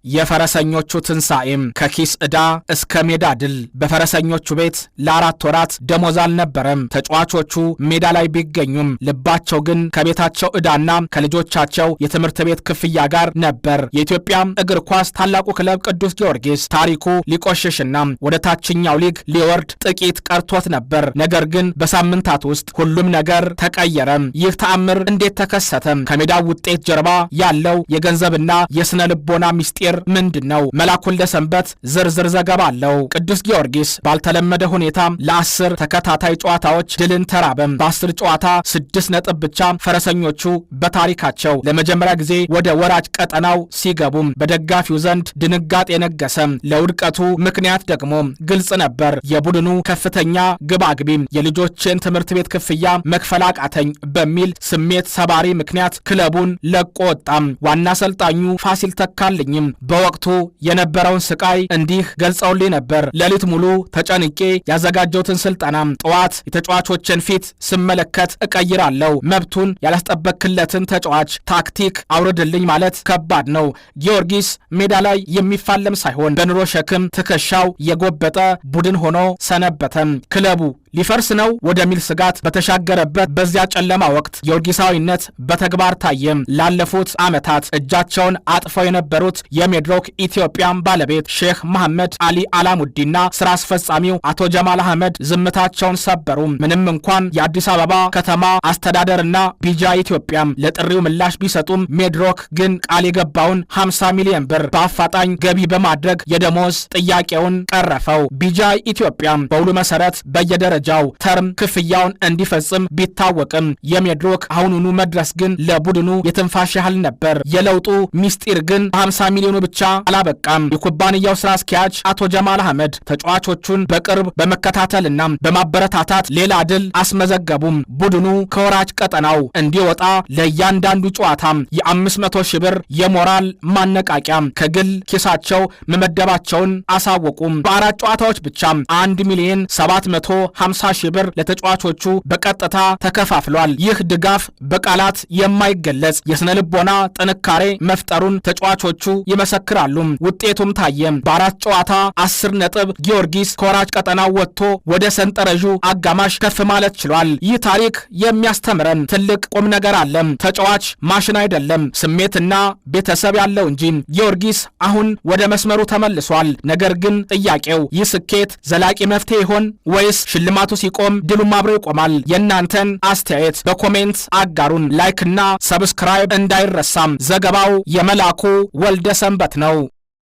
የፈረሰኞቹ ትንሳኤም ከኪስ ዕዳ እስከ ሜዳ ድል። በፈረሰኞቹ ቤት ለ4 ወራት ደሞዝ አልነበረም። ተጫዋቾቹ ሜዳ ላይ ቢገኙም ልባቸው ግን ከቤታቸው ዕዳና ከልጆቻቸው የትምህርት ቤት ክፍያ ጋር ነበር። የኢትዮጵያ እግር ኳስ ታላቁ ክለብ ቅዱስ ጊዮርጊስ ታሪኩ ሊቆሽሽና ወደ ታችኛው ሊግ ሊወርድ ጥቂት ቀርቶት ነበር። ነገር ግን በሳምንታት ውስጥ ሁሉም ነገር ተቀየረ። ይህ ተአምር እንዴት ተከሰተ? ከሜዳው ውጤት ጀርባ ያለው የገንዘብና የስነ ልቦና ሚስጢር ምንድነው? መላኩ ወልደሰንበት ዝርዝር ዘገባ አለው። ቅዱስ ጊዮርጊስ ባልተለመደ ሁኔታ ለ10 ተከታታይ ጨዋታዎች ድልን ተራበም። በ10 ጨዋታ 6 ነጥብ ብቻ ፈረሰኞቹ በታሪካቸው ለመጀመሪያ ጊዜ ወደ ወራጅ ቀጠናው ሲገቡም በደጋፊው ዘንድ ድንጋጤ ነገሰ። ለውድቀቱ ምክንያት ደግሞ ግልጽ ነበር። የቡድኑ ከፍተኛ ግባግቢም የልጆችን ትምህርት ቤት ክፍያ መክፈል አቃተኝ በሚል ስሜት ሰባሪ ምክንያት ክለቡን ለቆ ወጣም። ዋና አሰልጣኙ ፋሲል ተካልኝም በወቅቱ የነበረውን ስቃይ እንዲህ ገልጸውልኝ ነበር። ሌሊት ሙሉ ተጨንቄ ያዘጋጀሁትን ስልጠና ጠዋት የተጫዋቾችን ፊት ስመለከት እቀይራለሁ። መብቱን ያላስጠበቅለትን ተጫዋች ታክቲክ አውርድልኝ ማለት ከባድ ነው። ጊዮርጊስ ሜዳ ላይ የሚፋለም ሳይሆን በኑሮ ሸክም ትከሻው የጎበጠ ቡድን ሆኖ ሰነበተም። ክለቡ ሊፈርስ ነው ወደሚል ስጋት በተሻገረበት በዚያ ጨለማ ወቅት ጊዮርጊሳዊነት በተግባር ታየም። ላለፉት ዓመታት እጃቸውን አጥፈው የነበሩት የሜድሮክ ኢትዮጵያን ባለቤት ሼህ መሐመድ አሊ አላሙዲና ስራ አስፈጻሚው አቶ ጀማል አህመድ ዝምታቸውን ሰበሩ። ምንም እንኳን የአዲስ አበባ ከተማ አስተዳደርና ቢጃ ኢትዮጵያም ለጥሪው ምላሽ ቢሰጡም ሜድሮክ ግን ቃል የገባውን 50 ሚሊዮን ብር በአፋጣኝ ገቢ በማድረግ የደሞዝ ጥያቄውን ቀረፈው። ቢጃ ኢትዮጵያም በውሉ መሰረት በየደረጃው ተርም ክፍያውን እንዲፈጽም ቢታወቅም የሜድሮክ አሁኑኑ መድረስ ግን ለቡድኑ የትንፋሽ ያህል ነበር። የለውጡ ሚስጢር ግን 50 ሚሊዮኑ ብቻ አላበቃም። የኩባንያው ስራ አስኪያጅ አቶ ጀማል አህመድ ተጫዋቾቹን በቅርብ በመከታተልና በማበረታታት ሌላ ድል አስመዘገቡም። ቡድኑ ከወራጅ ቀጠናው እንዲወጣ ለእያንዳንዱ ጨዋታ የ500 ሺህ ብር የሞራል ማነቃቂያ ከግል ኪሳቸው መመደባቸውን አሳወቁም። በ4 ጨዋታዎች ብቻ 1 ሚሊዮን 750 ሺህ ብር ለተጫዋቾቹ በቀጥታ ተከፋፍሏል። ይህ ድጋፍ በቃላት የማይገለጽ የስነ ልቦና ጥንካሬ መፍጠሩን ተጫዋቾቹ ይመሰክራሉ። ውጤቱም ታየም። በ4 ጨዋታ 10 ነጥብ ጊዮርጊስ ከወራጅ ቀጠናው ወጥቶ ወደ ሰንጠረዡ አጋማሽ ከፍ ማለት ችሏል። ይህ ታሪክ የሚያስተምረን ትልቅ ቁም ነገር አለ። ተጫዋች ማሽን አይደለም፣ ስሜትና ቤተሰብ ያለው እንጂ። ጊዮርጊስ አሁን ወደ መስመሩ ተመልሷል። ነገር ግን ጥያቄው ይህ ስኬት ዘላቂ መፍትሄ ይሆን ወይስ ሽልማቱ ሲቆም ድሉም አብሮ ይቆማል? የእናንተን አስተያየት በኮሜንት አጋሩን። ላይክና ሰብስክራይብ እንዳይረሳም። ዘገባው የመላኩ ወልደሰንበት ነው።